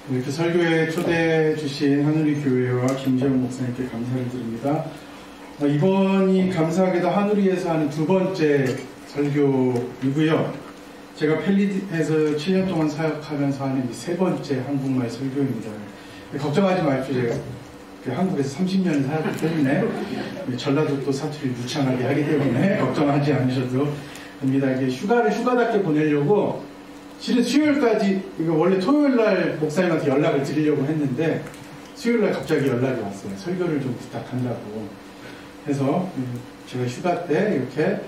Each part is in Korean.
이렇게 설교에 초대해 주신 하누리 교회와 김재훈 목사님께 감사를 드립니다. 이번이 감사하게도 하누리에서 하는 두 번째 설교이고요. 제가 펠리에서 7년 동안 사역하면서 하는 이 세 번째 한국말 설교입니다. 걱정하지 마십시오. 제가 한국에서 30년을 살았기 때문에 전라도 사투리를 유창하게 하기 때문에 걱정하지 않으셔도 됩니다. 이게 휴가답게 보내려고 실은 수요일까지, 이거 원래 토요일날 목사님한테 연락을 드리려고 했는데 수요일날 갑자기 연락이 왔어요. 설교를 좀 부탁한다고 해서 제가 휴가 때 이렇게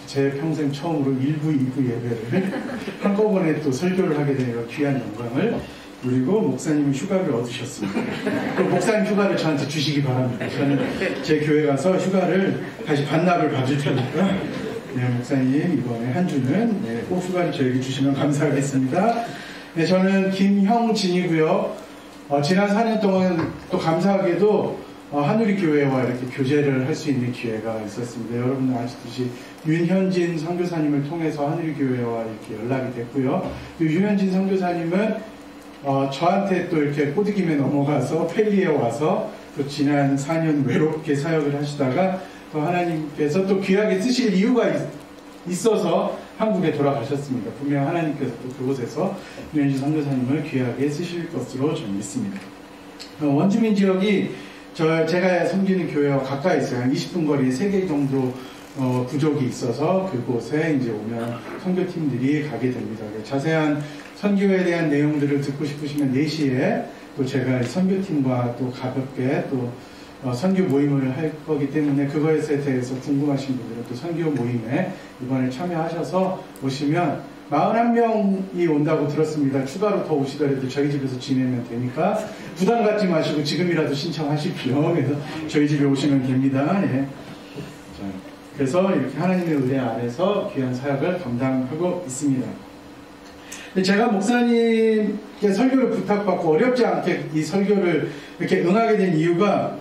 제 평생 처음으로 1부, 2부 예배를 한꺼번에 또 설교를 하게 되는 귀한 영광을 누리고 목사님은 휴가를 얻으셨습니다. 그 목사님 휴가를 저한테 주시기 바랍니다. 저는 제 교회 가서 휴가를 다시 반납을 받을 테니까 목사님 이번에 한 주는 꼭 휴가를 저에게 주시면 감사하겠습니다. 저는 김형진이고요. 지난 4년 동안 또 감사하게도 하누리 교회와 이렇게 교제를 할 수 있는 기회가 있었습니다. 여러분 아시듯이 윤현진 선교사님을 통해서 하누리 교회와 이렇게 연락이 됐고요. 윤현진 선교사님은 저한테 또 이렇게 꼬드김에 넘어가서 펠리에 와서 또 지난 4년 외롭게 사역을 하시다가 또 하나님께서 또 귀하게 쓰실 이유가 있어서 한국에 돌아가셨습니다. 분명 하나님께서 또 그곳에서 윤현진 선교사님을 귀하게 쓰실 것으로 저는 믿습니다. 원주민 지역이 제가 섬기는 교회와 가까이 있어요. 한 20분 거리에 3개 정도 부족이 있어서 그곳에 이제 오면 선교팀들이 가게 됩니다. 자세한 선교에 대한 내용들을 듣고 싶으시면 4시에 또 제가 선교팀과 또 가볍게 또 선교 모임을 할 거기 때문에 그거에 대해서 궁금하신 분들은 또 선교 모임에 이번에 참여하셔서 오시면 41명이 온다고 들었습니다. 추가로 더 오시더라도 저희 집에서 지내면 되니까 부담 갖지 마시고 지금이라도 신청하십시오. 그래서 저희 집에 오시면 됩니다. 네. 그래서 이렇게 하나님의 은혜 아래서 귀한 사역을 감당하고 있습니다. 제가 목사님께 설교를 부탁받고 어렵지 않게 이 설교를 이렇게 응하게 된 이유가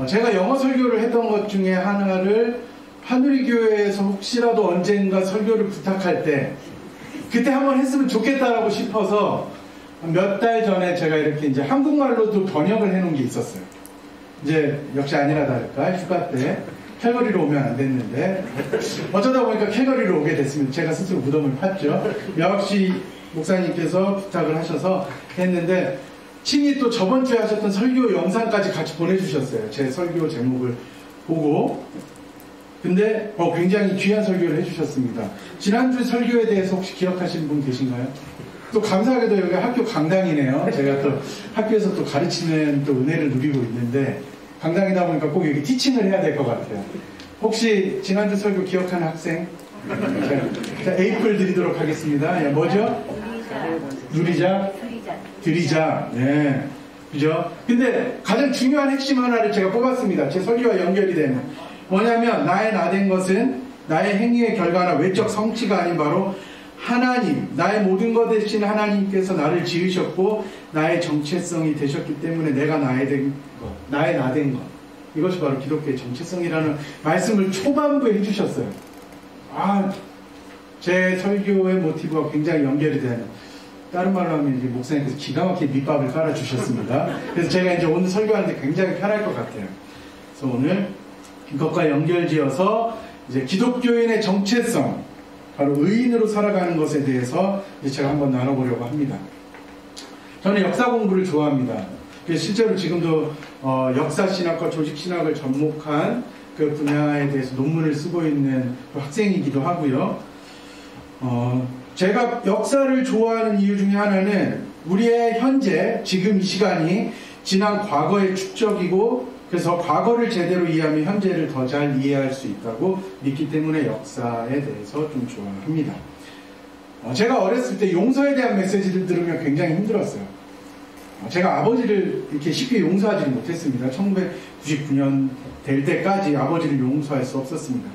제가 영어 설교를 했던 것 중에 하나를 하누리 교회에서 혹시라도 언젠가 설교를 부탁할 때 그때 한번 했으면 좋겠다라고 싶어서 몇 달 전에 제가 이렇게 이제 한국말로도 번역을 해놓은 게 있었어요. 이제 역시 아니나 다를까 휴가 때 캘거리로 오면 안 됐는데 어쩌다 보니까 캘거리로 오게 됐습니다. 제가 스스로 무덤을 팠죠. 역시 목사님께서 부탁을 하셔서 했는데 친히 또 저번 주에 하셨던 설교 영상까지 같이 보내주셨어요. 제 설교 제목을 보고. 근데 굉장히 귀한 설교를 해주셨습니다. 지난주 설교에 대해서 혹시 기억하시는 분 계신가요? 또 감사하게도 여기 학교 강당이네요. 제가 또 학교에서 또 가르치는 또 은혜를 누리고 있는데 강당이다 보니까 꼭 여기 티칭을 해야 될 것 같아요. 혹시 지난주 설교 기억하는 학생? 자, 에이플 드리도록 하겠습니다. 뭐죠? 누리자? 드리자. 네. 그죠? 근데 가장 중요한 핵심 하나를 제가 뽑았습니다. 제 설교와 연결이 되는. 뭐냐면, 나의 나된 것은 나의 행위의 결과나 외적 성취가 아닌 바로 하나님, 나의 모든 것 대신 하나님께서 나를 지으셨고, 나의 정체성이 되셨기 때문에 내가 나의 나된 것. 이것이 바로 기독교의 정체성이라는 말씀을 초반부에 해주셨어요. 제 설교의 모티브와 굉장히 연결이 되는. 다른 말로 하면 이제 목사님께서 기가 막히게 밑밥을 깔아주셨습니다. 그래서 제가 이제 오늘 설교하는데 굉장히 편할 것 같아요. 그래서 오늘 이것과 연결지어서 이제 기독교인의 정체성, 바로 의인으로 살아가는 것에 대해서 이제 제가 한번 나눠보려고 합니다. 저는 역사 공부를 좋아합니다. 실제로 지금도 역사신학과 조직신학을 접목한 그 분야에 대해서 논문을 쓰고 있는 학생이기도 하고요. 제가 역사를 좋아하는 이유 중에 하나는 우리의 현재, 지금 이 시간이 지난 과거의 축적이고 그래서 과거를 제대로 이해하면 현재를 더 잘 이해할 수 있다고 믿기 때문에 역사에 대해서 좀 좋아합니다. 제가 어렸을 때 용서에 대한 메시지를 들으면 굉장히 힘들었어요. 제가 아버지를 이렇게 쉽게 용서하지 못했습니다. 1999년 될 때까지 아버지를 용서할 수 없었습니다.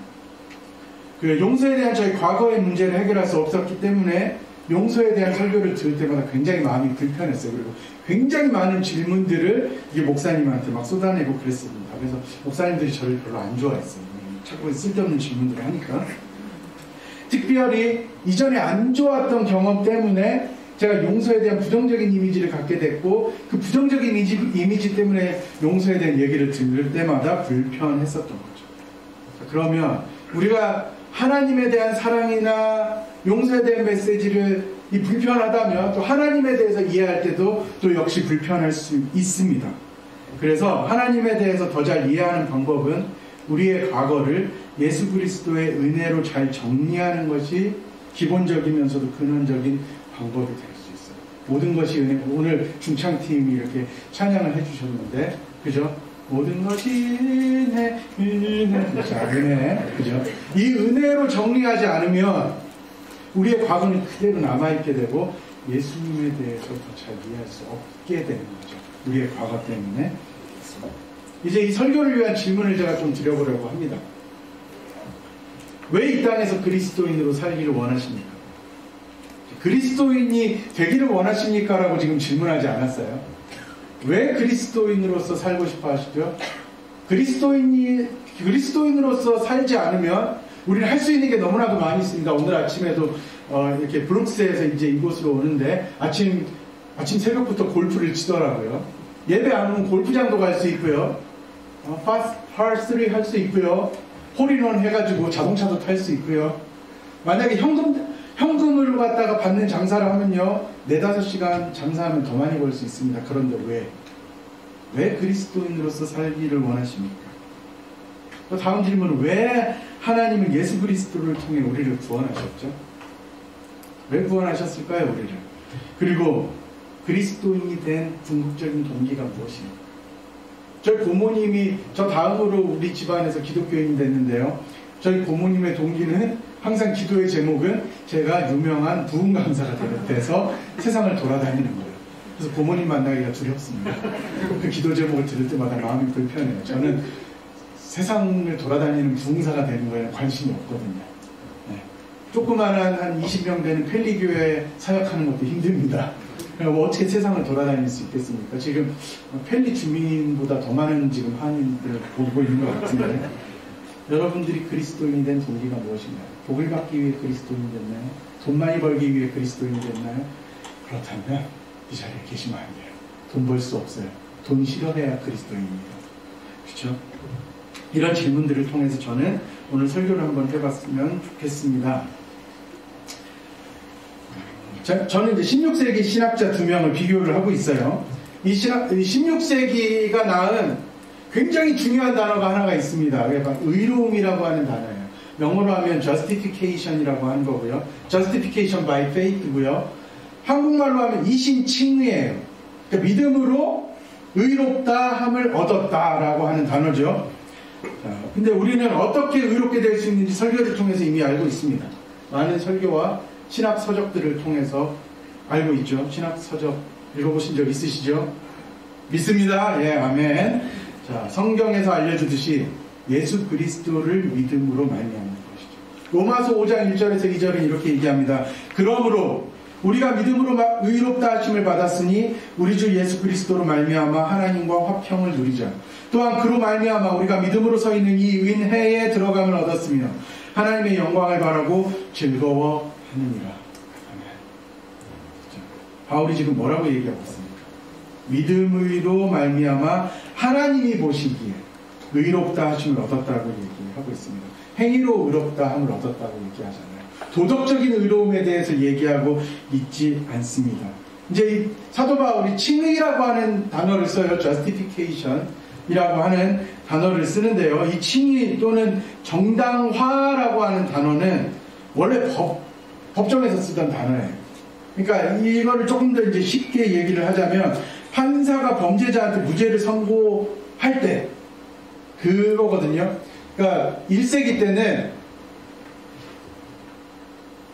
그 용서에 대한 저희 과거의 문제를 해결할 수 없었기 때문에 용서에 대한 설교를 들을 때마다 굉장히 마음이 불편했어요. 그리고 굉장히 많은 질문들을 이게 목사님한테 막 쏟아내고 그랬습니다. 그래서 목사님들이 저를 별로 안 좋아했어요. 자꾸 쓸데없는 질문들을 하니까. 특별히 이전에 안 좋았던 경험 때문에 제가 용서에 대한 부정적인 이미지를 갖게 됐고 그 부정적인 이미지 때문에 용서에 대한 얘기를 들을 때마다 불편했었던 거죠. 그러면 우리가 하나님에 대한 사랑이나 용서에 대한 메시지를 불편하다면 또 하나님에 대해서 이해할 때도 또 역시 불편할 수 있습니다. 그래서 하나님에 대해서 더 잘 이해하는 방법은 우리의 과거를 예수 그리스도의 은혜로 잘 정리하는 것이 기본적이면서도 근원적인 방법이 될 수 있어요. 모든 것이 은혜. 오늘 중창팀이 이렇게 찬양을 해주셨는데, 그죠? 모든 것이 은혜, 은혜, 그죠? 이 은혜로 정리하지 않으면 우리의 과거는 그대로 남아있게 되고 예수님에 대해서 더 잘 이해할 수 없게 되는 거죠. 우리의 과거 때문에. 이제 이 설교를 위한 질문을 제가 좀 드려보려고 합니다. 왜 이 땅에서 그리스도인으로 살기를 원하십니까? 그리스도인이 되기를 원하십니까? 라고 지금 질문하지 않았어요. 왜 그리스도인으로서 살고 싶어 하시죠? 그리스도인으로서 살지 않으면 우리는 할 수 있는 게 너무나도 많이 있습니다. 오늘 아침에도 이렇게 브룩스에서 이제 이곳으로 오는데 아침 새벽부터 골프를 치더라고요. 예배 안 오면 골프장도 갈 수 있고요. par3 할 수 있고요. 홀인원 해가지고 자동차도 탈 수 있고요. 만약에 현금을 갖다가 받는 장사를 하면요 4-5시간 장사하면 더 많이 벌 수 있습니다. 그런데 왜 그리스도인으로서 살기를 원하십니까? 또 다음 질문은 왜 하나님은 예수 그리스도를 통해 우리를 구원하셨죠? 왜 구원하셨을까요, 우리를? 그리고 그리스도인이 된 궁극적인 동기가 무엇입니까? 저희 고모님이 저 다음으로 우리 집안에서 기독교인이 됐는데요. 저희 고모님의 동기는 항상 기도의 제목은 제가 유명한 부흥 강사가 돼서 세상을 돌아다니는 거예요. 그래서 고모님 만나기가 두렵습니다. 그 기도 제목을 들을 때마다 마음이 불편해요. 저는 세상을 돌아다니는 부흥사가 되는 거에 관심이 없거든요. 네. 조그마한 한 20명 되는 펠리교회 사역하는 것도 힘듭니다. 뭐 어떻게 세상을 돌아다닐 수 있겠습니까? 지금 펠리 주민보다 더 많은 지금 한인들 보고 있는 것 같은데 여러분들이 그리스도인이 된 동기가 무엇인가요? 복을 받기 위해 그리스도인이 됐나요? 돈 많이 벌기 위해 그리스도인이 됐나요? 그렇다면 이 자리에 계시면 안 돼요. 돈 벌 수 없어요. 돈 싫어해야 그리스도인입니다. 그렇죠? 이런 질문들을 통해서 저는 오늘 설교를 한번 해봤으면 좋겠습니다. 저는 이제 16세기 신학자 2명을 비교를 하고 있어요. 이 16세기가 낳은 굉장히 중요한 단어가 하나가 있습니다. 의로움이라고 하는 단어예요. 영어로 하면 justification이라고 하는 거고요. justification by faith고요. 한국말로 하면 이신칭의예요. 그러니까 믿음으로 의롭다 함을 얻었다라고 하는 단어죠. 근데 우리는 어떻게 의롭게 될 수 있는지 설교를 통해서 이미 알고 있습니다. 많은 설교와 신학 서적들을 통해서 알고 있죠. 신학 서적 읽어보신 적 있으시죠? 믿습니다. 예, 아멘. 자, 성경에서 알려주듯이 예수 그리스도를 믿음으로 말미암는 것이죠. 로마서 5장 1절에서 2절은 이렇게 얘기합니다. 그러므로 우리가 믿음으로 의롭다 하심을 받았으니 우리 주 예수 그리스도로 말미암아 하나님과 화평을 누리자. 또한 그로 말미암아 우리가 믿음으로 서 있는 이 은혜에 들어감을 얻었으며 하나님의 영광을 바라고 즐거워하느니라. 아멘. 바울이 지금 뭐라고 얘기하고 있습니까? 믿음으로 말미암아 하나님이 보시기에 의롭다 하심을 얻었다고 얘기하고 있습니다. 행위로 의롭다 함을 얻었다고 얘기하잖아요. 도덕적인 의로움에 대해서 얘기하고 있지 않습니다. 이제 이 사도 바울이 칭의라고 하는 단어를 써요. justification이라고 하는 단어를 쓰는데요. 이 칭의 또는 정당화라고 하는 단어는 원래 법정에서 쓰던 단어예요. 그러니까 이거를 조금 더 이제 쉽게 얘기를 하자면 판사가 범죄자한테 무죄를 선고할 때 그거거든요. 그러니까 1세기 때는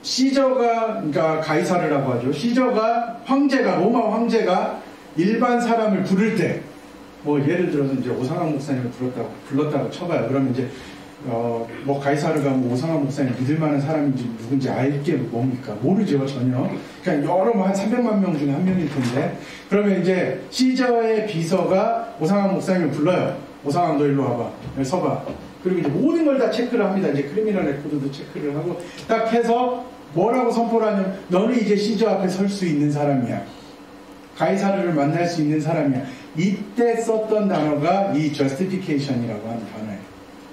시저가, 그러니까 가이사르라고 하죠. 시저가 로마 황제가 일반 사람을 부를 때, 뭐 예를 들어서 이제 오상학 목사님을 불렀다고 쳐봐요. 그러면 이제 뭐 가이사르가 뭐 오상학 목사님 믿을 만한 사람인지 누군지 알게 뭡니까? 모르죠, 전혀. 그냥 여러 한 300만 명 중에 한 명일 텐데. 그러면 이제 시저의 비서가 오상학 목사님을 불러요. 오상학 너 일로 와봐. 여기 서봐. 그리고 이제 모든 걸 다 체크를 합니다. 이제 크리미널 레코드도 체크를 하고 딱 해서 뭐라고 선포를 하냐면 너는 이제 시저 앞에 설 수 있는 사람이야. 가이사르를 만날 수 있는 사람이야. 이때 썼던 단어가 이 justification이라고 하는 단어예요.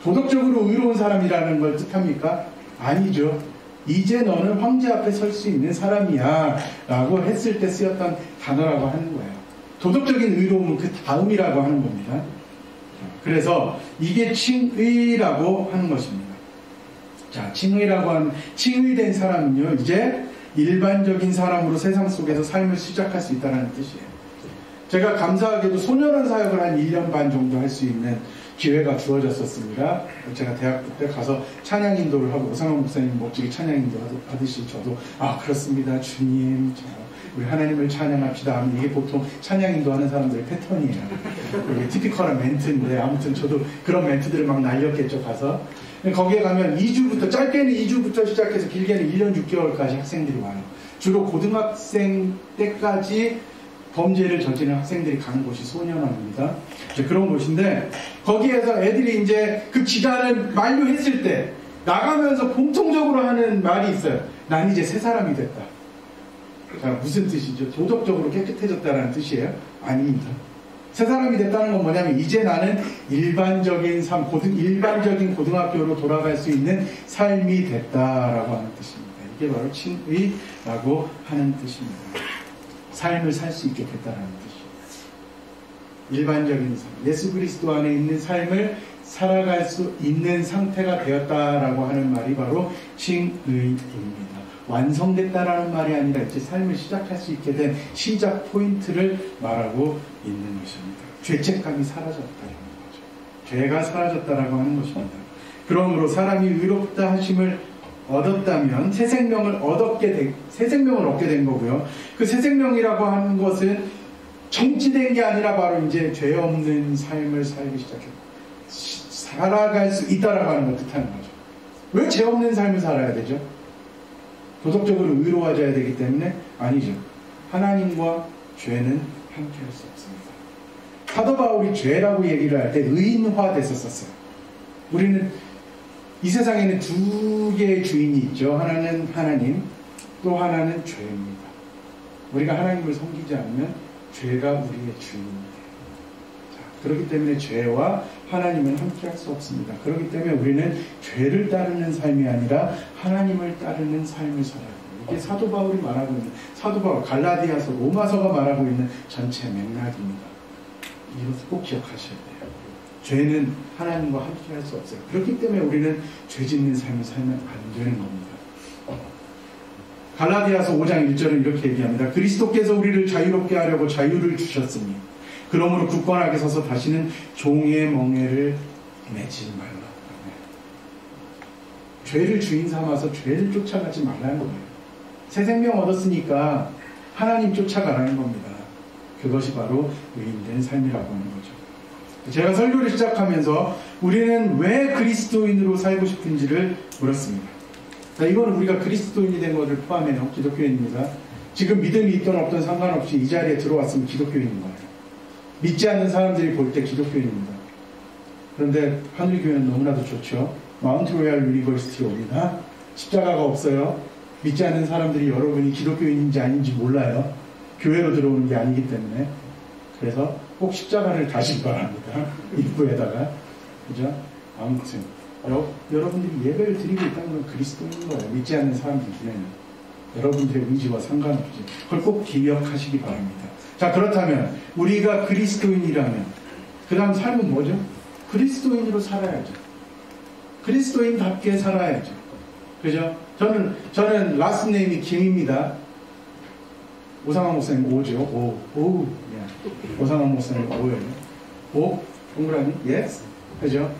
도덕적으로 의로운 사람이라는 걸 뜻합니까? 아니죠. 이제 너는 황제 앞에 설 수 있는 사람이야 라고 했을 때 쓰였던 단어라고 하는 거예요. 도덕적인 의로움은 그 다음이라고 하는 겁니다. 그래서 이게 칭의라고 하는 것입니다. 자, 칭의라고 하는, 칭의된 사람은요, 이제 일반적인 사람으로 세상 속에서 삶을 시작할 수 있다는 뜻이에요. 제가 감사하게도 소년원 사역을 한 1년 반 정도 할 수 있는 기회가 주어졌었습니다. 제가 대학교 때 가서 찬양 인도를 하고 오상원 목사님 멋지게 찬양 인도 하듯이 저도 그렇습니다 주님 우리 하나님을 찬양합시다 하면 이게 보통 찬양 인도하는 사람들의 패턴이에요. 이게 티피컬한 멘트인데 아무튼 저도 그런 멘트들을 막 날렸겠죠. 가서 거기에 가면 2주부터 짧게는 2주부터 시작해서 길게는 1년 6개월까지 학생들이 와요. 주로 고등학생 때까지 범죄를 저지르는 학생들이 가는 곳이 소년원입니다. 그런 곳인데 거기에서 애들이 이제 그 기간을 만료했을 때 나가면서 공통적으로 하는 말이 있어요. 난 이제 새 사람이 됐다. 자, 무슨 뜻이죠? 도덕적으로 깨끗해졌다는 뜻이에요? 아닙니다. 새 사람이 됐다는 건 뭐냐면 이제 나는 일반적인 삶, 일반적인 고등학교로 돌아갈 수 있는 삶이 됐다라고 하는 뜻입니다. 이게 바로 칭의라고 하는 뜻입니다. 삶을 살 수 있게 됐다는 뜻이에요. 일반적인 삶, 예수 그리스도 안에 있는 삶을 살아갈 수 있는 상태가 되었다라고 하는 말이 바로 칭의입니다. 완성됐다라는 말이 아니라 이제 삶을 시작할 수 있게 된 시작 포인트를 말하고 있는 것입니다. 죄책감이 사라졌다는 거죠. 죄가 사라졌다라고 하는 것입니다. 그러므로 사람이 의롭다 하심을 얻었다면 새 생명을 얻게 된 거고요. 그 새 생명이라고 하는 것은 정지된 게 아니라 바로 이제 죄 없는 삶을 살기 살아갈 수 있다라고 하는 걸 뜻하는 거죠. 왜 죄 없는 삶을 살아야 되죠? 도덕적으로 의로워져야 되기 때문에? 아니죠. 하나님과 죄는 함께 할 수 없습니다. 사도 바울이 죄라고 얘기를 할 때 의인화 됐었어요. 우리는 이 세상에는 두 개의 주인이 있죠. 하나는 하나님, 또 하나는 죄입니다. 우리가 하나님을 섬기지 않으면 죄가 우리의 주인입니다. 자, 그렇기 때문에 죄와 하나님은 함께 할 수 없습니다. 그렇기 때문에 우리는 죄를 따르는 삶이 아니라 하나님을 따르는 삶을 살아야 돼요. 이게 사도 바울이 말하고 있는, 사도 바울, 갈라디아서, 로마서가 말하고 있는 전체 맥락입니다. 이것을 꼭 기억하셔야 돼요. 죄는 하나님과 함께 할 수 없어요. 그렇기 때문에 우리는 죄 짓는 삶을 살면 안 되는 겁니다. 갈라디아서 5장 1절은 이렇게 얘기합니다. 그리스도께서 우리를 자유롭게 하려고 자유를 주셨으니 그러므로 굳건하게 서서 다시는 종의 멍에를 매지 말라. 죄를 주인 삼아서 죄를 쫓아가지 말라는 거예요. 새 생명 얻었으니까 하나님 쫓아가라는 겁니다. 그것이 바로 의인된 삶이라고 하는 거죠. 제가 설교를 시작하면서 우리는 왜 그리스도인으로 살고 싶은지를 물었습니다. 자, 이거는 우리가 그리스도인이 된 것을 포함해요. 기독교인입니다. 지금 믿음이 있든 없든 상관없이 이 자리에 들어왔으면 기독교인인 거예요. 믿지 않는 사람들이 볼 때 기독교인입니다. 그런데 하늘교회는 너무나도 좋죠. 마운트 로얄 유니버시티에 옵니다. 십자가가 없어요. 믿지 않는 사람들이 여러분이 기독교인인지 아닌지 몰라요. 교회로 들어오는 게 아니기 때문에. 그래서 꼭 십자가를 다시 바랍니다. 입구에다가. 그죠? 아무튼 여러분들이 예배를 드리고 있다는 건 그리스도인 거예요. 믿지 않는 사람들 중에는. 여러분들의 의지와 상관없이. 그걸 꼭 기억하시기 바랍니다. 자, 그렇다면 우리가 그리스도인이라면 그 다음 삶은 뭐죠? 그리스도인으로 살아야죠. 그리스도인답게 살아야죠. 그죠? 저는 라스트 네임이 김입니다. 오상환 목사님 오죠. 오. 오상환 목사님 오예요. 오? 동그라미? Yes? 그죠?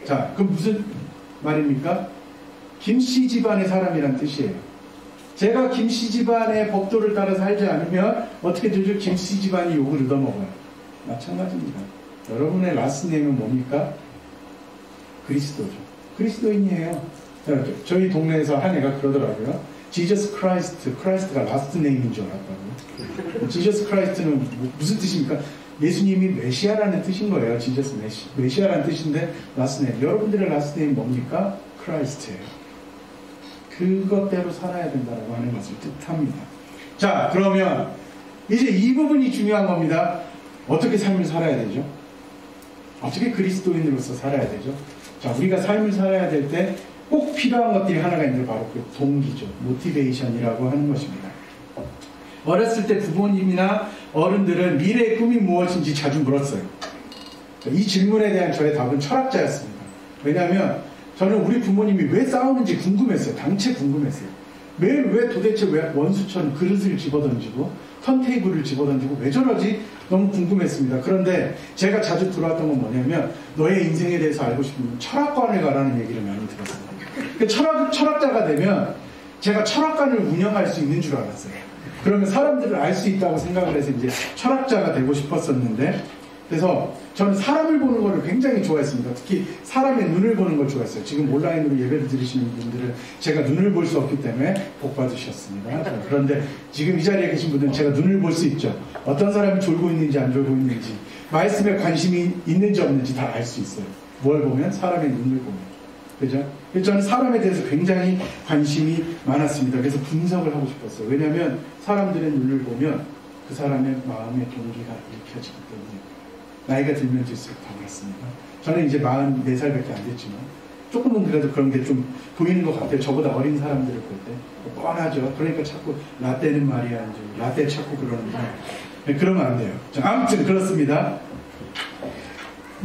자, 그럼 무슨 말입니까? 김씨 집안의 사람이란 뜻이에요. 제가 김씨 집안의 법도를 따라 살지 않으면 어떻게 되죠? 김씨 집안이 욕을 얻어먹어요. 마찬가지입니다. 여러분의 라스트 네임은 뭡니까? 그리스도죠. 그리스도인이에요. 저희 동네에서 한 애가 그러더라고요. 지저스 크라이스트, 크라이스트가 라스트 네임인 줄 알았다고. 지저스 크라이스트는 무슨 뜻입니까? 예수님이 메시아라는 뜻인 거예요. 지저스 메시아라는 뜻인데 라스트 네임. 여러분들의 라스트 네임 뭡니까? 크라이스트예요. 그것대로 살아야 된다고 하는 것을 뜻합니다. 자, 그러면 이제 이 부분이 중요한 겁니다. 어떻게 삶을 살아야 되죠? 어떻게 그리스도인으로서 살아야 되죠? 자, 우리가 삶을 살아야 될 때 꼭 필요한 것들이 하나가 있는데 바로 그 동기죠. 모티베이션이라고 하는 것입니다. 어렸을 때 부모님이나 어른들은 미래의 꿈이 무엇인지 자주 물었어요. 이 질문에 대한 저의 답은 철학자였습니다. 왜냐하면 저는 우리 부모님이 왜 싸우는지 궁금했어요. 당최 궁금했어요. 매일 왜 도대체 왜 원수처럼 그릇을 집어던지고 턴테이블을 집어던지고 왜 저러지? 너무 궁금했습니다. 그런데 제가 자주 들어왔던 건 뭐냐면 너의 인생에 대해서 알고 싶으면 철학관을 가라는 얘기를 많이 들었어요. 철학자가 되면 제가 철학관을 운영할 수 있는 줄 알았어요. 그러면 사람들을 알 수 있다고 생각을 해서 이제 철학자가 되고 싶었었는데, 그래서 저는 사람을 보는 걸 굉장히 좋아했습니다. 특히 사람의 눈을 보는 걸 좋아했어요. 지금 온라인으로 예배를 들으시는 분들은 제가 눈을 볼 수 없기 때문에 복 받으셨습니다. 그런데 지금 이 자리에 계신 분들은 제가 눈을 볼 수 있죠. 어떤 사람이 졸고 있는지 안 졸고 있는지, 말씀에 관심이 있는지 없는지 다 알 수 있어요. 뭘 보면? 사람의 눈을 보면. 그죠? 그래서 저는 사람에 대해서 굉장히 관심이 많았습니다. 그래서 분석을 하고 싶었어요. 왜냐하면 사람들의 눈을 보면 그 사람의 마음의 동기가 읽혀지기 때문에. 나이가 들면 들수록 더 그렇습니다. 저는 이제 44살밖에 안 됐지만 조금은 그래도 그런 게 좀 보이는 것 같아요. 저보다 어린 사람들을 볼 때 뻔하죠. 그러니까 자꾸 라떼는 말이야, 이제 라떼 찾고 그러는데 그러면 안 돼요. 자, 아무튼 그렇습니다.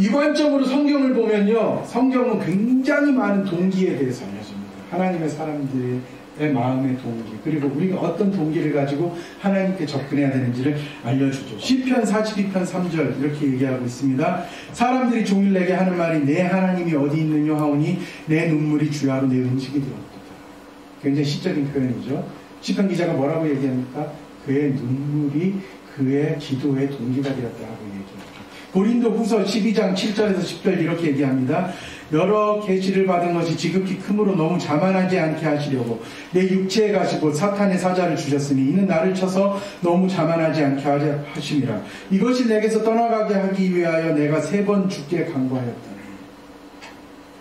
이관점으로 성경을 보면요, 성경은 굉장히 많은 동기에 대해서 알려줍니다. 하나님의 사람들의 마음의 동기, 그리고 우리가 어떤 동기를 가지고 하나님께 접근해야 되는지를 알려주죠. 시편 42편 3절 이렇게 얘기하고 있습니다. 사람들이 종일 내게 하는 말이 내 하나님이 어디 있느냐 하오니 내 눈물이 주야로 내 음식이 되었도다. 굉장히 시적인 표현이죠. 시편 기자가 뭐라고 얘기합니까? 그의 눈물이 그의 기도의 동기가 되었다라고 얘기합니다. 고린도 후서 12장 7절에서 10절 이렇게 얘기합니다. 여러 계시를 받은 것이 지극히 크므로 너무 자만하지 않게 하시려고 내 육체에 가시고 사탄의 사자를 주셨으니 이는 나를 쳐서 너무 자만하지 않게 하심이라. 이것이 내게서 떠나가게 하기 위하여 내가 3번 주께 간구하였다.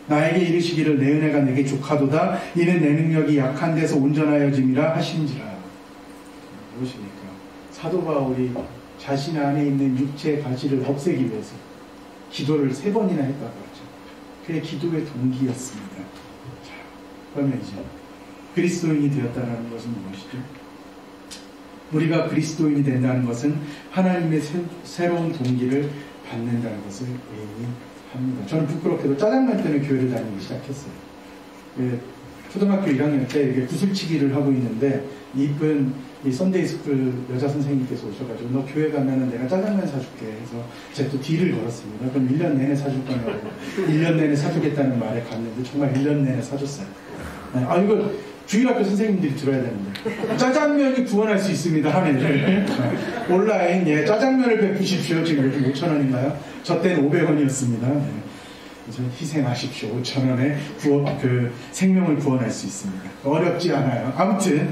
나에게 이르시기를 내 은혜가 내게 족하도다. 이는 내 능력이 약한 데서 온전하여짐이라 하신지라. 무엇입니까? 사도 바울이 자신 안에 있는 육체의 가시를 없애기 위해서 기도를 3번이나 했다고 하죠. 그게 기도의 동기였습니다. 자, 그러면 이제 그리스도인이 되었다는 것은 무엇이죠? 우리가 그리스도인이 된다는 것은 하나님의 새로운 동기를 받는다는 것을 의미합니다. 저는 부끄럽게도 짜장면 때문에 교회를 다니기 시작했어요. 초등학교 1학년 때 이게 구슬치기를 하고 있는데 이쁜 이 썬데이 스쿨 여자 선생님께서 오셔가지고 너 교회 가면은 내가 짜장면 사줄게 해서 제가 또 딜을 걸었습니다. 그럼 1년 내내 사줄 거냐고 1년 내내 사주겠다는 말에 갔는데 정말 1년 내내 사줬어요. 아, 이거 주일학교 선생님들이 들어야 되는데 짜장면이 구원할 수 있습니다. 한 해를 온라인 짜장면을 베푸십시오. 지금 요즘 5,000원인가요? 저 때는 500원이었습니다. 그래서 희생하십시오. 5,000원에 생명을 구원할 수 있습니다. 어렵지 않아요. 아무튼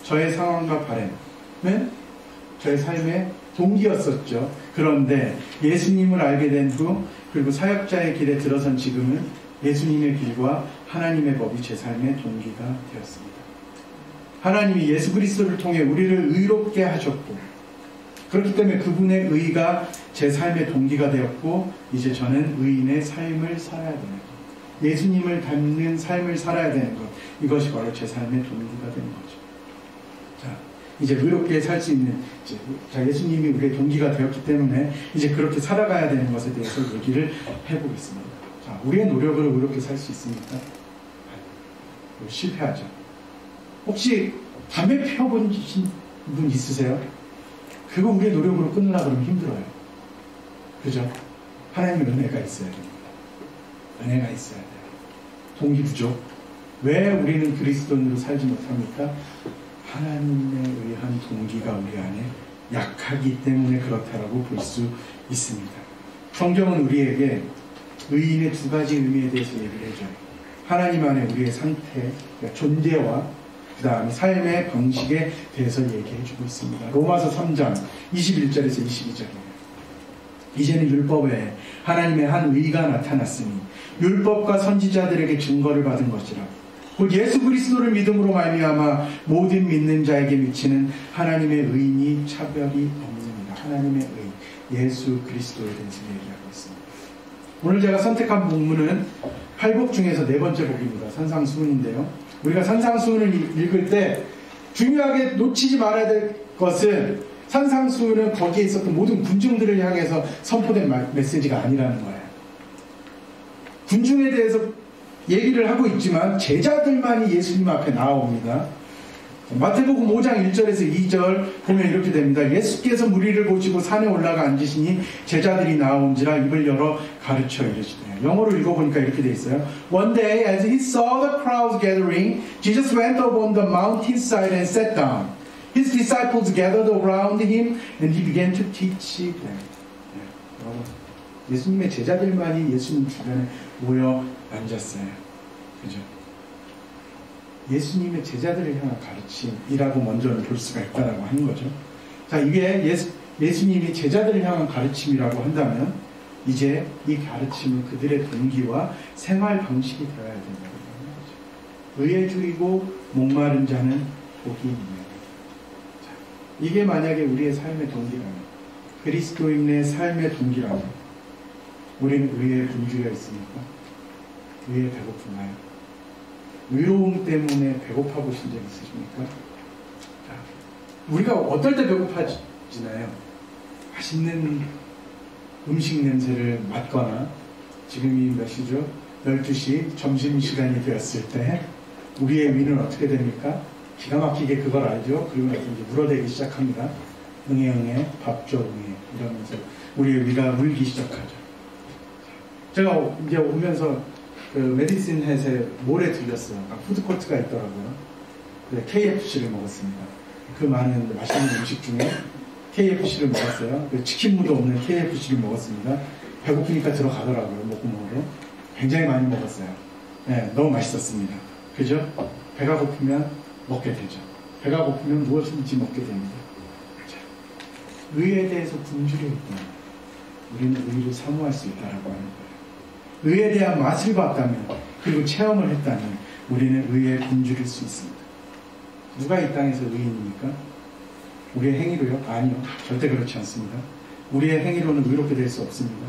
저의 상황과 바램은 저의 삶의 동기였었죠. 그런데 예수님을 알게 된 후 그리고 사역자의 길에 들어선 지금은 예수님의 길과 하나님의 법이 제 삶의 동기가 되었습니다. 하나님이 예수 그리스도를 통해 우리를 의롭게 하셨고 그렇기 때문에 그분의 의가 제 삶의 동기가 되었고 이제 저는 의인의 삶을 살아야 되는 것, 예수님을 닮는 삶을 살아야 되는 것, 이것이 바로 제 삶의 동기가 되는 거죠. 자, 이제 의롭게 살 수 있는 예수님이 우리의 동기가 되었기 때문에 이제 그렇게 살아가야 되는 것에 대해서 얘기를 해보겠습니다. 자, 우리의 노력으로 의롭게 살 수 있습니까? 실패하죠. 혹시 담배 피워본 분 있으세요? 그거 우리의 노력으로 끊으려고 그러면 힘들어요. 그죠? 하나님의 은혜가 있어야 됩니다. 은혜가 있어야 돼요. 동기 부족. 왜 우리는 그리스도인으로 살지 못합니까? 하나님에 의한 동기가 우리 안에 약하기 때문에 그렇다라고 볼 수 있습니다. 성경은 우리에게 의인의 2가지 의미에 대해서 얘기를 해줘요. 하나님 안에 우리의 상태, 그러니까 존재와 그 다음에 삶의 방식에 대해서 얘기해주고 있습니다. 로마서 3장 21절에서 22절입니다. 이제는 율법에 하나님의 한 의가 나타났으니 율법과 선지자들에게 증거를 받은 것이라. 곧 예수 그리스도를 믿음으로 말미암아 모든 믿는 자에게 미치는 하나님의 의인이 차별이 없습니다. 하나님의 의인, 예수 그리스도에 대해서 얘기하고 있습니다. 오늘 제가 선택한 본문은 8복 중에서 네 번째 복입니다. 산상수훈인데요. 우리가 산상수훈을 읽을 때 중요하게 놓치지 말아야 될 것은 산상수훈은 거기에 있었던 모든 군중들을 향해서 선포된 메시지가 아니라는 거예요. 군중에 대해서 얘기를 하고 있지만 제자들만이 예수님 앞에 나옵니다. 마태복음 5장 1절에서 2절 보면 이렇게 됩니다. 예수께서 무리를 보시고 산에 올라가 앉으시니 제자들이 나온지라 입을 열어 가르쳐 이르시되. 영어로 읽어보니까 이렇게 돼 있어요. One day as he saw the crowds gathering, Jesus went up on the mountainside and sat down. His disciples gathered around him and he began to teach them. 예수님의 제자들만이 예수님 주변에 모여 앉았어요. 그죠? 예수님의 제자들을 향한 가르침이라고 먼저는 볼 수가 있다라고 하는 거죠. 자, 이게 예수님이 제자들을 향한 가르침이라고 한다면 이제 이 가르침은 그들의 동기와 생활 방식이 되어야 된다고 하는 거죠. 의에주이고 목마른 자는 복이 있는. 자, 이게 만약에 우리의 삶의 동기라면, 그리스도인의 삶의 동기라면 우리는 의에 분주가 있습니까? 의에 배고픈가요? 의로움 때문에 배고파 보신 적 있으십니까? 자, 우리가 어떨 때 배고파지나요? 맛있는 음식 냄새를 맡거나, 지금이 몇 시죠? 12시 점심시간이 되었을 때 우리의 위는 어떻게 됩니까? 기가 막히게 그걸 알죠? 그리고 나서 이제 물어대기 시작합니다. 응애 응애 밥 줘 응애 이러면서 우리의 위가 울기 시작하죠. 제가 이제 오면서 그 메디슨 햇에 몰에 들렸어요. 푸드코트가 있더라고요. KFC를 먹었습니다. 그 많은 맛있는 음식 중에 KFC를 먹었어요. 치킨무도 없는 KFC를 먹었습니다. 배고프니까 들어가더라고요. 목구멍으로. 굉장히 많이 먹었어요. 네, 너무 맛있었습니다. 그죠? 배가 고프면 먹게 되죠. 배가 고프면 무엇인지 먹게 됩니다. 자, 의에 대해서 굶주려 있다면 우리는 의를 사모할 수 있다라고 하는 거예요. 의에 대한 맛을 봤다면, 그리고 체험을 했다면 우리는 의에 굶주릴 수 있습니다. 누가 이 땅에서 의인입니까? 우리의 행위로요? 아니요. 절대 그렇지 않습니다. 우리의 행위로는 의롭게 될 수 없습니다.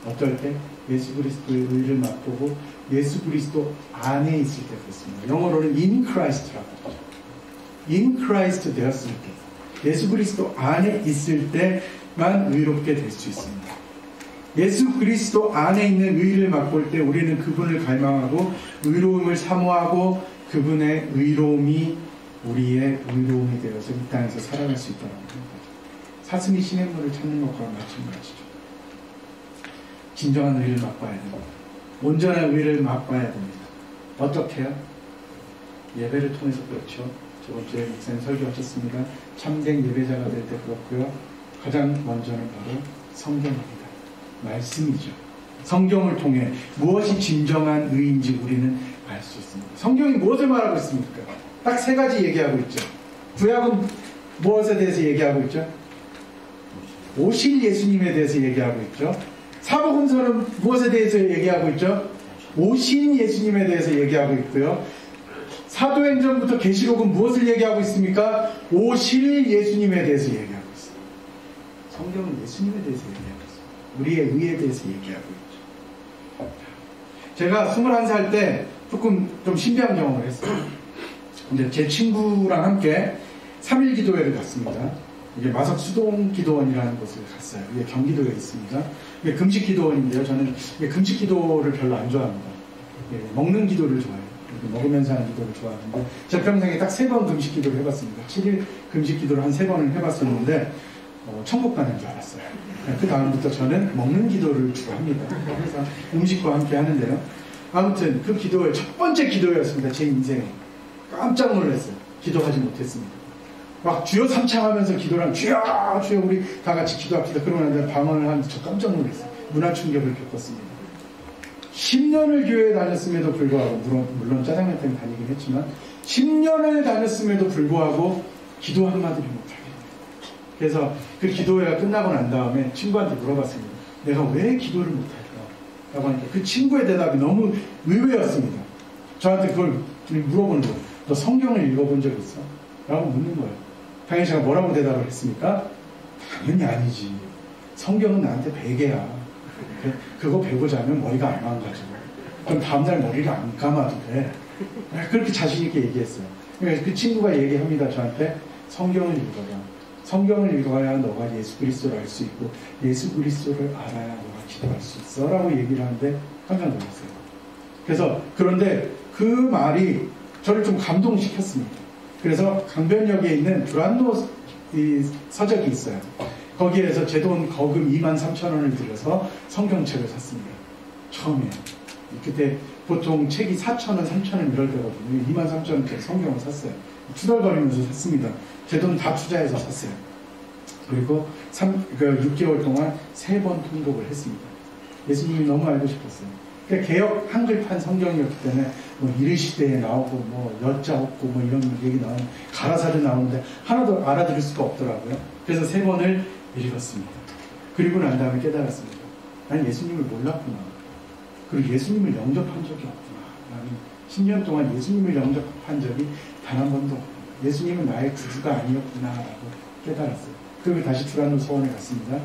어떨 때? 예수 그리스도의 의를 맛보고 예수 그리스도 안에 있을 때 그렇습니다. 영어로는 in Christ라고 하죠. in Christ 되었을 때, 예수 그리스도 안에 있을 때만 의롭게 될 수 있습니다. 예수 그리스도 안에 있는 의를 맛볼 때 우리는 그분을 갈망하고 의로움을 사모하고 그분의 의로움이 우리의 의로움이 되어서 이 땅에서 살아갈 수 있다는 겁니다. 사슴이 시냇물을 찾는 것과 마찬가지죠. 진정한 의를 맛봐야 됩니다. 온전한 의를 맛봐야 됩니다. 어떻게 해요? 예배를 통해서 그렇죠. 저번주에 목사님 설교하셨습니다. 참된 예배자가 될 때 그렇고요. 가장 먼저는 바로 성경입니다. 말씀이죠. 성경을 통해 무엇이 진정한 의인지 우리는 알 수 있습니다. 성경이 무엇을 말하고 있습니까? 딱 세 가지 얘기하고 있죠. 구약은 무엇에 대해서 얘기하고 있죠? 오실 예수님에 대해서 얘기하고 있죠. 사복음서는 무엇에 대해서 얘기하고 있죠? 오신 예수님에 대해서 얘기하고 있고요. 사도행전부터 계시록은 무엇을 얘기하고 있습니까? 오실 예수님에 대해서 얘기하고 있습니다. 성경은 예수님에 대해서 얘기하고 있습니다. 우리의 의에 대해서 얘기하고 있죠. 제가 21살 때 조금 좀 신비한 경험을 했어요. 근데 제 친구랑 함께 3일 기도회를 갔습니다. 이게 마석 수동 기도원이라는 곳을 갔어요. 이게 경기도에 있습니다. 이게 금식 기도원인데요. 저는 이게 금식 기도를 별로 안 좋아합니다. 먹는 기도를 좋아해요. 먹으면서 하는 기도를 좋아하는데 제 평생에 딱 3번 금식 기도를 해봤습니다. 7일 금식 기도를 한 3번을 해봤었는데 천국 가는 줄 알았어요. 그 다음부터 저는 먹는 기도를 주로 합니다. 그래서 음식과 함께 하는데요. 아무튼 그 기도의 첫 번째 기도였습니다. 제 인생에. 깜짝 놀랐어요. 기도하지 못했습니다. 막 주여 삼창하면서 기도를 하면 주여 주여 우리 다 같이 기도합시다. 그러고 나서 방언을 하면서 저 깜짝 놀랐어요. 문화 충격을 겪었습니다. 10년을 교회에 다녔음에도 불구하고 물론 짜장면 때문에 다니긴 했지만 10년을 다녔음에도 불구하고 기도 한마디를 못하게 그래서 그 기도회가 끝나고 난 다음에 친구한테 물어봤습니다. 내가 왜 기도를 못할까? 라고 하니까 그 친구의 대답이 너무 의외였습니다. 저한테 그걸 물어보는 거예요. 너 성경을 읽어본 적 있어? 라고 묻는 거예요. 당연히 제가 뭐라고 대답을 했습니까? 당연히 아니지. 성경은 나한테 베개야. 그거 베고 자면 머리가 안 망가져. 그럼 다음날 머리를 안 감아도 돼. 그렇게 자신있게 얘기했어요. 그 친구가 얘기합니다. 저한테 성경을 읽어라. 성경을 읽어야 너가 예수 그리스도를 알 수 있고 예수 그리스도를 알아야 너가 기도할 수 있어 라고 얘기를 하는데 깜짝 놀랐어요. 그래서 그런데 그 말이 저를 좀 감동시켰습니다. 그래서 강변역에 있는 두란노 서적이 있어요. 거기에서 제 돈 거금 23,000원을 들여서 성경책을 샀습니다. 처음에. 그때 보통 책이 4,000원, 3,000원 이럴 때거든요. 23,000원짜리 성경을 샀어요. 투덜거리면서 샀습니다. 제 돈 다 투자해서 샀어요. 그리고 6개월 동안 3번 통독을 했습니다. 예수님이 너무 알고 싶었어요. 그러니까 개역 한글판 성경이었기 때문에 뭐 이르시대에 나오고 뭐 여자 없고 뭐 이런 얘기 나오는 가라사도 나오는데 하나도 알아들을 수가 없더라고요. 그래서 3번을 읽었습니다. 그리고 난 다음에 깨달았습니다. 난 예수님을 몰랐구나. 그리고 예수님을 영접한 적이 없구나. 나는 10년 동안 예수님을 영접한 적이 단 한 번도 없구나. 예수님은 나의 구주가 아니었구나 라고 깨달았어요. 그리고 다시 두란노 서원에 갔습니다.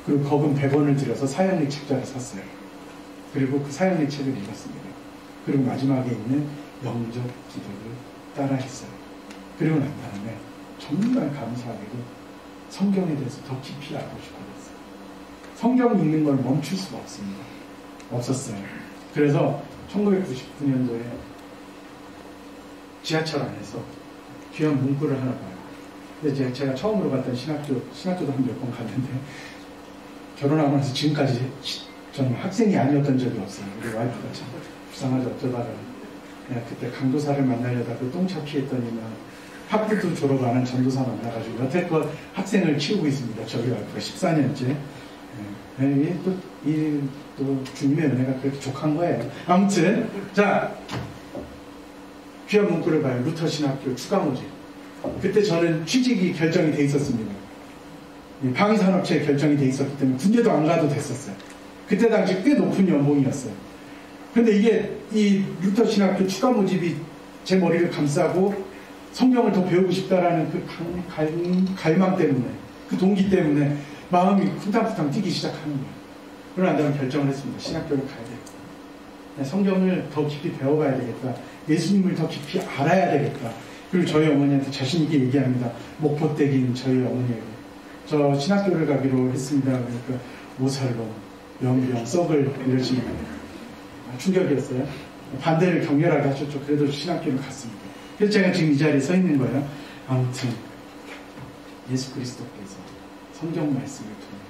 그리고 거금 100원을 들여서 사형리 책자를 샀어요. 그리고 그 사형리 책을 읽었습니다. 그리고 마지막에 있는 영접 기도를 따라했어요. 그리고 난 다음에 정말 감사하게도 성경에 대해서 더 깊이 알고 싶어 됐어요. 성경 읽는 걸 멈출 수가 없었어요. 그래서 1999년도에 지하철 안에서 귀한 문구를 하나 봐요. 근데 제가 처음으로 갔던 신학교도 한 몇 번 갔는데 결혼하고 나서 지금까지 저는 학생이 아니었던 적이 없어요. 우리 와이프가 참 불쌍하죠. 어쩌다가 그냥 그때 강도사를 만나려다 그 똥차 피했더니만 학교도 졸업 안 한 전도사 만나가지고 여태껏 학생을 키우고 있습니다. 저희 와이프가 14년째. 또 주님의 은혜가 그렇게 족한 거예요. 아무튼 자 귀한 문구를 봐요. 루터 신학교 추가 모집. 그때 저는 취직이 결정이 돼 있었습니다. 방위산업체에 결정이 돼 있었기 때문에 군대도 안 가도 됐었어요. 그때 당시 꽤 높은 연봉이었어요. 근데 이게 이 루터 신학교 추가 모집이 제 머리를 감싸고 성경을 더 배우고 싶다라는 그 갈망 때문에, 그 동기 때문에 마음이 쿵탕쿵탕 뛰기 시작하는 거예요. 그러고 난 다음에 결정을 했습니다. 신학교를 가야 되겠다. 성경을 더 깊이 배워가야 되겠다. 예수님을 더 깊이 알아야 되겠다. 그리고 저희 어머니한테 자신있게 얘기합니다. 목포댁인 저희 어머니에게. 저 신학교를 가기로 했습니다. 그러니까 모살로, 연병, 썩을 이러시는 거예요. 충격이었어요. 반대를 격렬하게 하셨죠. 그래도 신학교를 갔습니다. 그래서 제가 지금 이 자리에 서 있는 거예요. 아무튼 예수 그리스도께서 성경 말씀을 통해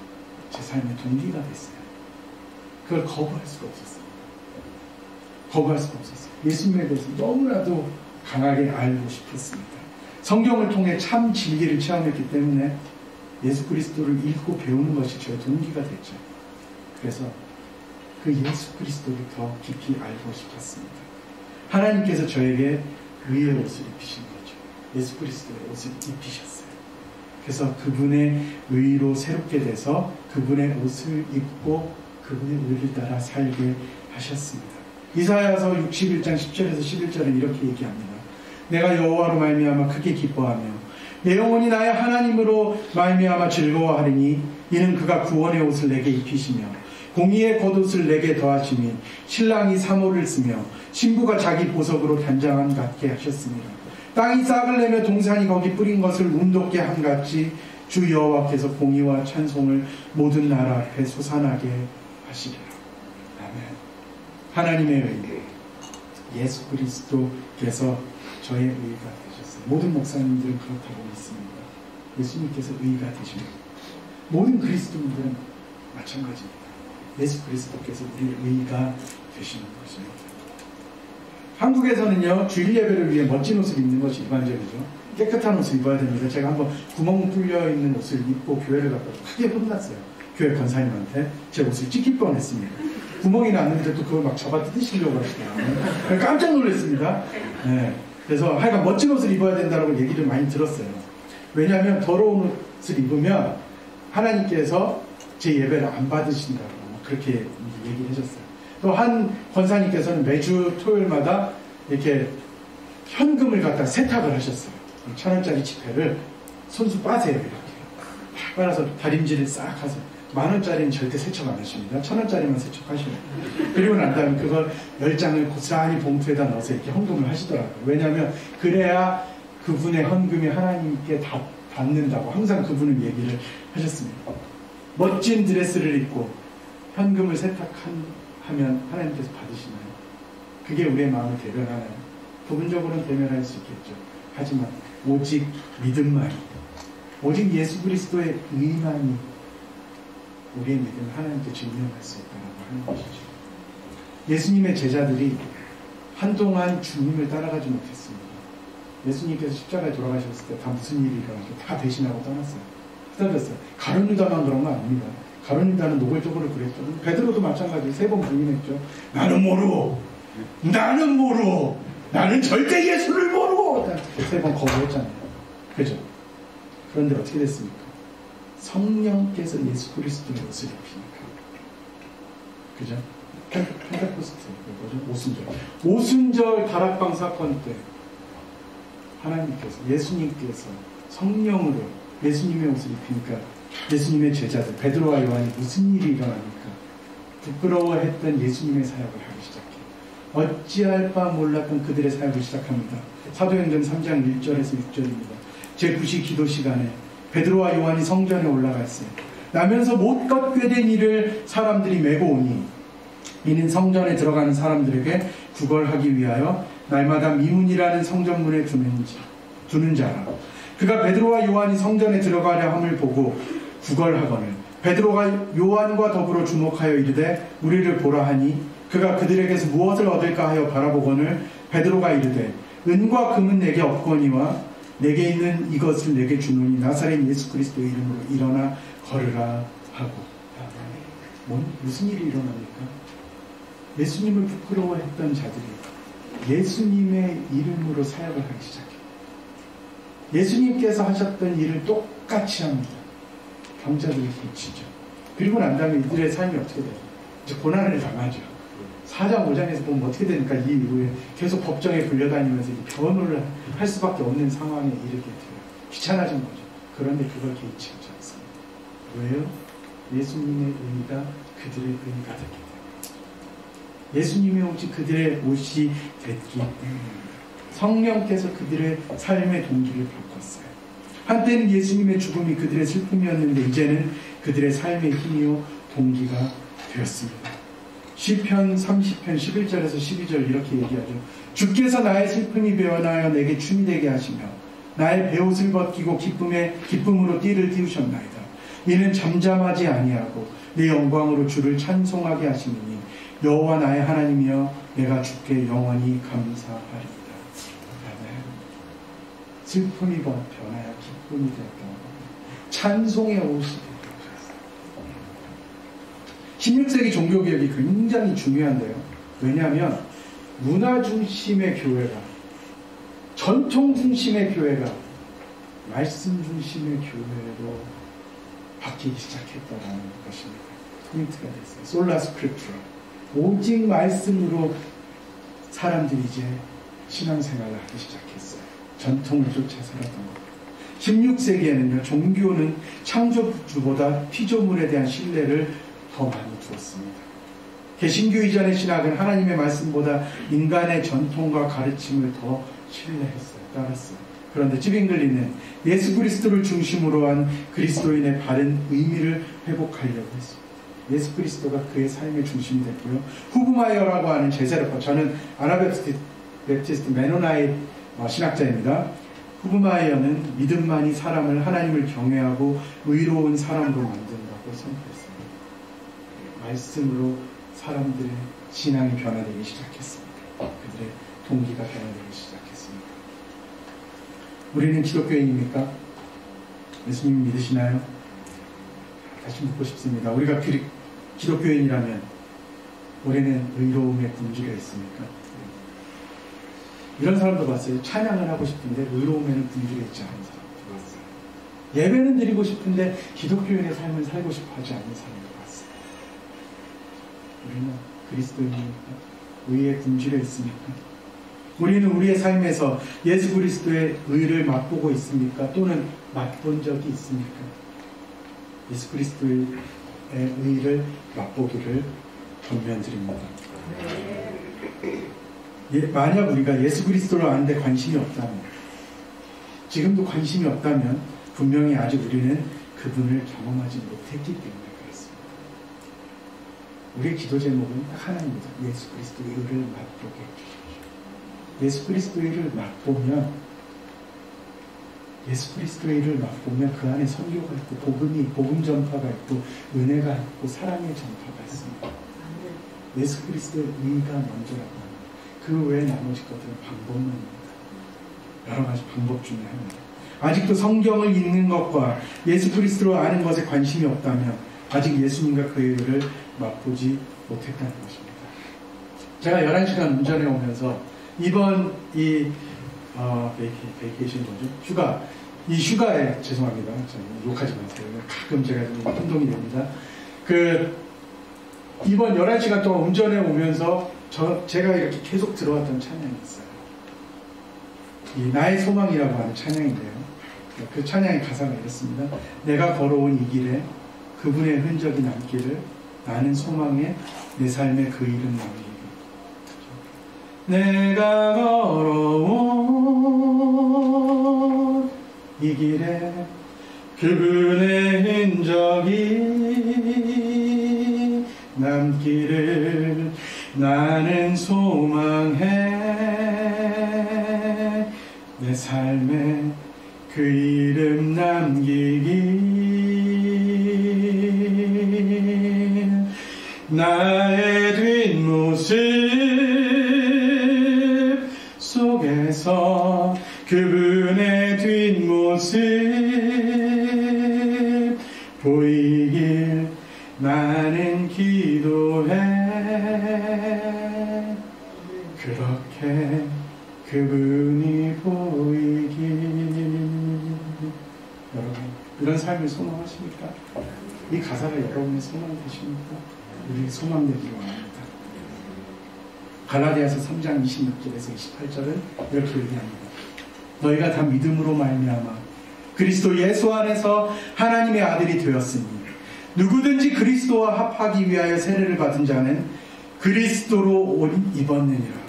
제 삶의 동기가 됐어요. 그걸 거부할 수가 없었어요. 거부할 수가 없었어요. 예수님에 대해서 너무나도 강하게 알고 싶었습니다. 성경을 통해 참 진리를 체험했기 때문에 예수 그리스도를 읽고 배우는 것이 저의 동기가 됐죠. 그래서 그 예수 그리스도를 더 깊이 알고 싶었습니다. 하나님께서 저에게 의의 옷을 입히신 거죠. 예수 그리스도의 옷을 입히셨어요. 그래서 그분의 의로 새롭게 돼서 그분의 옷을 입고 그분의 의를 따라 살게 하셨습니다. 이사야서 61장 10절에서 11절은 이렇게 얘기합니다. 내가 여호와로 말미암아 크게 기뻐하며 내 영혼이 나의 하나님으로 말미암아 즐거워하리니 이는 그가 구원의 옷을 내게 입히시며 공의의 겉옷을 내게 더하시니 신랑이 사모를 쓰며 신부가 자기 보석으로 단장함 같게 하셨습니다. 땅이 싹을 내며 동산이 거기 뿌린 것을 운돋게 함같이 주 여호와께서 공의와 찬송을 모든 나라 앞에 솟아나게 하시리라. 아멘. 하나님의 의, 예수 그리스도께서 저의 의가 되셨어요. 모든 목사님들은 그렇다고 믿습니다. 예수님께서 의가 되십니다. 모든 그리스도인들은 마찬가지입니다. 예수 그리스도께서 우리의 의가 되시는 것입니다. 한국에서는요, 주일 예배를 위해 멋진 옷을 입는 것이 일반적이죠. 깨끗한 옷을 입어야 됩니다. 제가 한번 구멍 뚫려 있는 옷을 입고 교회를 갔다가 크게 혼났어요. 교회 권사님한테 제 옷을 찢길 뻔했습니다. 구멍이 났는데 또 그걸 막 접어 뜯으시려고 하시더라고요. 깜짝 놀랐습니다. 네. 그래서 하여간 멋진 옷을 입어야 된다고 얘기를 많이 들었어요. 왜냐하면 더러운 옷을 입으면 하나님께서 제 예배를 안 받으신다고 그렇게 얘기를 해줬어요. 또 한 권사님께서는 매주 토요일마다 이렇게 현금을 갖다 세탁을 하셨어요. 1,000원짜리 지폐를 손수 빠세요. 이렇게 팍 빨아서 다림질을 싹 하세요. 10,000원짜리는 절대 세척 안 하십니다. 1,000원짜리만 세척하시면. 그리고 난 다음에 그걸 10장을 고스란히 봉투에다 넣어서 이렇게 헌금을 하시더라고요. 왜냐하면 그래야 그분의 헌금이 하나님께 다 받는다고 항상 그분은 얘기를 하셨습니다. 멋진 드레스를 입고 현금을 세탁하면 하나님께서 받으시나요? 그게 우리의 마음을 대변하나요? 부분적으로는 대변할 수 있겠죠. 하지만 오직 믿음만이, 오직 예수 그리스도의 의만이 우리의 믿음을 하나님께 증명할 수 있다고 하는 것이죠. 예수님의 제자들이 한동안 주님을 따라가지 못했습니다. 예수님께서 십자가에 돌아가셨을 때 다 무슨 일이 일어나서 다 배신하고 떠났어요. 흩어졌어요. 가룟 유다만 그런 거 아닙니다. 가룟 유다는 노골적으로 그랬죠. 베드로도 마찬가지로 3번 부인했죠. 나는 모르고, 나는 절대 예수를 모르고 3번 거부했잖아요. 그죠? 그런데 어떻게 됐습니까? 성령께서 예수 그리스도의 옷을 입히니까. 그죠? 펜테코스트, 오순절 다락방 사건 때 하나님께서, 예수님께서 성령으로 예수님의 옷을 입히니까 예수님의 제자들 베드로와 요한이 무슨 일이 일어납니까? 부끄러워했던 예수님의 사역을 하기 시작해요. 어찌할 바 몰랐던 그들의 사역을 시작합니다. 사도행전 3장 1절에서 6절입니다. 제9시 기도 시간에 베드로와 요한이 성전에 올라가 있어요. 나면서 못 걷게 된 이를 사람들이 메고 오니 이는 성전에 들어가는 사람들에게 구걸하기 위하여 날마다 미문이라는 성전문에 두는 자라. 그가 베드로와 요한이 성전에 들어가려 함을 보고 구걸하거늘 베드로가 요한과 더불어 주목하여 이르되 우리를 보라 하니 그가 그들에게서 무엇을 얻을까 하여 바라보거늘 베드로가 이르되 은과 금은 내게 없거니와 내게 있는 이것을 내게 주노니 나사렛 예수 그리스도의 이름으로 일어나 걸으라 하고. 무슨 일이 일어납니까? 예수님을 부끄러워했던 자들이 예수님의 이름으로 사역을 하기 시작해요. 예수님께서 하셨던 일을 똑같이 합니다. 병자들을 고치죠. 그리고 난 다음에 이들의 삶이 어떻게 돼요? 이제 고난을 당하죠. 4장 5장에서 보면 어떻게 되니까 이 이후에 계속 법정에 불려다니면서 변호를 할 수밖에 없는 상황에 이르게 돼요. 귀찮아진 거죠. 그런데 그걸 개의치 않습니다. 왜요? 예수님의 의가 그들의 의가 됐기 때문에. 예수님의 옷이 그들의 옷이 됐기 때문에. 성령께서 그들의 삶의 동기를 바꿨어요. 한때는 예수님의 죽음이 그들의 슬픔이었는데 이제는 그들의 삶의 힘이요 동기가 되었습니다. 시편 30편 11절에서 12절 이렇게 얘기하죠. 주께서 나의 슬픔이 변하여 내게 춤이 되게 하시며 나의 베옷을 벗기고 기쁨으로 띠를 띄우셨나이다. 이는 잠잠하지 아니하고 내 영광으로 주를 찬송하게 하시느니 여호와 나의 하나님이여 내가 주께 영원히 감사하리이다. 슬픔이 변하여 기쁨이 되었다. 찬송의 옷이 되었다. 16세기 종교개혁이 굉장히 중요한데요. 왜냐하면 문화 중심의 교회가, 전통 중심의 교회가 말씀 중심의 교회로 바뀌기 시작했다는 것입니다. 포인트가 됐어요. 솔라 스크립트라. 오직 말씀으로 사람들이 이제 신앙생활을 하기 시작했어요. 전통을 쫓아 살았던 것. 16세기에는요, 종교는 창조주보다 피조물에 대한 신뢰를 더 많이 두었습니다. 개신교 이전의 신학은 하나님의 말씀보다 인간의 전통과 가르침을 더 신뢰했어요. 따랐어요. 그런데 찌빙글리는 예수 그리스도를 중심으로 한 그리스도인의 바른 의미를 회복하려고 했습니다. 예수 그리스도가 그의 삶의 중심이 됐고요. 후브마이어라고 하는 제세력파, 저는 아나베프티스트 메노나이트 신학자입니다. 후브마이어는 믿음만이 사람을 하나님을 경외하고 의로운 사람으로 만든다고 선포했습니다. 말씀으로 사람들의 신앙이 변화되기 시작했습니다. 그들의 동기가 변화되기 시작했습니다. 우리는 기독교인입니까? 예수님 믿으시나요? 다시 묻고 싶습니다. 우리가 기독교인이라면 우리는 의로움의 분기가 있습니까? 이런 사람도 봤어요. 찬양을 하고 싶은데 의로움에는 분기가 있지 않은 사람도 봤어요. 예배는 드리고 싶은데 기독교인의 삶을 살고 싶어 하지 않는 사람도 봤어요. 우리는 그리스도인입니까? 의에 분기가 있습니까? 우리는 우리의 삶에서 예수 그리스도의 의를 맛보고 있습니까? 또는 맛본 적이 있습니까? 예수 그리스도의 의를 맛보기를 권면드립니다. 만약 우리가 예수 그리스도를 아는데 관심이 없다면, 지금도 관심이 없다면 분명히 아직 우리는 그분을 경험하지 못했기 때문에 그렇습니다. 우리의 기도 제목은 딱 하나입니다. 예수 그리스도의 의를 맛보게 해주십시오. 예수 그리스도의 의를 맛보면, 예수 그리스도의 일을 맛보면 그 안에 선교가 있고 복음 전파가 있고 은혜가 있고 사랑의 전파가 있습니다. 예수 그리스도의 의가 먼저라고 합니다. 그 외에 나머지 것들은 방법론입니다. 여러 가지 방법 중에 하나입니다. 아직도 성경을 읽는 것과 예수 그리스도를 아는 것에 관심이 없다면 아직 예수님과 그의 의를 맛보지 못했다는 것입니다. 제가 11시간 운전해 오면서 이번 베이케이션 뭐죠? 휴가에 죄송합니다. 욕하지 마세요. 가끔 제가 혼동이 됩니다. 이번 11시간 동안 운전해 오면서 제가 이렇게 계속 들어왔던 찬양이 있어요. 나의 소망이라고 하는 찬양인데요. 그 찬양의 가사가 이렇습니다. 내가 걸어온 이 길에 그분의 흔적이 남기를 나는 소망에 내 삶의 그 이름 남기를. 내가 걸어온 이 길에 그분의 흔적이 남기를 나는 소망해 내 삶에 그 이름 남기길 나의 뒷모습 속에서 그분의 뒷모습 보이길 나는 기도해 그렇게 그분이 보이길. 여러분 이런 삶을 소망하십니까? 이 가사가 여러분의 소망 되십니까? 우리 소망되기를 원합니다. 갈라디아서 3장 26절에서 28절은 이렇게 얘기합니다. 너희가 다 믿음으로 말미암아 그리스도 예수 안에서 하나님의 아들이 되었으니 누구든지 그리스도와 합하기 위하여 세례를 받은 자는 그리스도로 옷 입었느니라.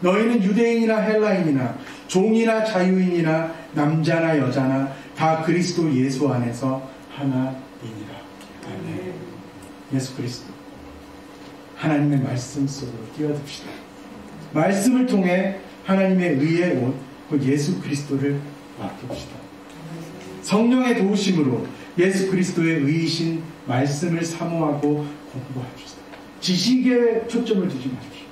너희는 유대인이나 헬라인이나 종이나 자유인이나 남자나 여자나 다 그리스도 예수 안에서 하나이니라. 아멘. 예수 그리스도 하나님의 말씀 속으로 뛰어듭시다. 말씀을 통해 하나님의 의의 옷, 그 예수 그리스도를 맡깁시다. 성령의 도우심으로 예수 그리스도의 의이신 말씀을 사모하고 공부합시다. 지식에 초점을 두지 마십시오.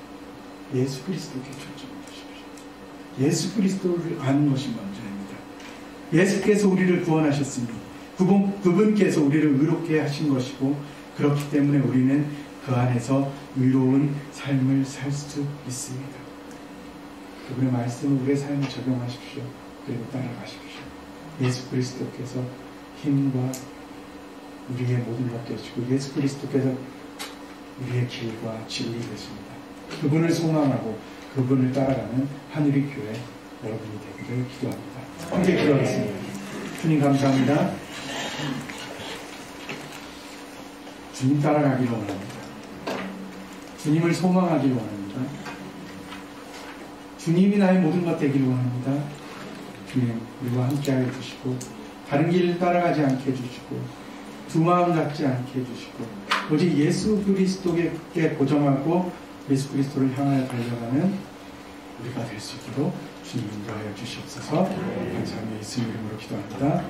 예수 그리스도께 초점을 두십시오. 예수 그리스도를 아는 것이 먼저입니다. 예수께서 우리를 구원하셨으니 그분께서 우리를 의롭게 하신 것이고 그렇기 때문에 우리는 그 안에서 의로운 삶을 살 수 있습니다. 그분의 말씀을 우리의 삶에 적용하십시오. 그리고 따라가십시오. 예수 그리스도께서 힘과 우리의 모든 것 되시고 예수 그리스도께서 우리의 길과 진리 되십니다. 그분을 소망하고 그분을 따라가는 하늘의 교회 여러분이 되기를 기도합니다. 함께 기도하겠습니다. 주님 감사합니다. 주님 따라가기를 원합니다. 주님을 소망하기를 원합니다. 주님이 나의 모든 것 되기를 원합니다. 주님 우리와 함께하여 주시고 다른 길을 따라가지 않게 해주시고 두 마음 갖지 않게 해주시고 오직 예수 그리스도께 고정하고 예수 그리스도를 향하여 달려가는 우리가 될 수 있도록 주님 인도하여 주시옵소서. 감사하며 예수 이름으로 기도합니다.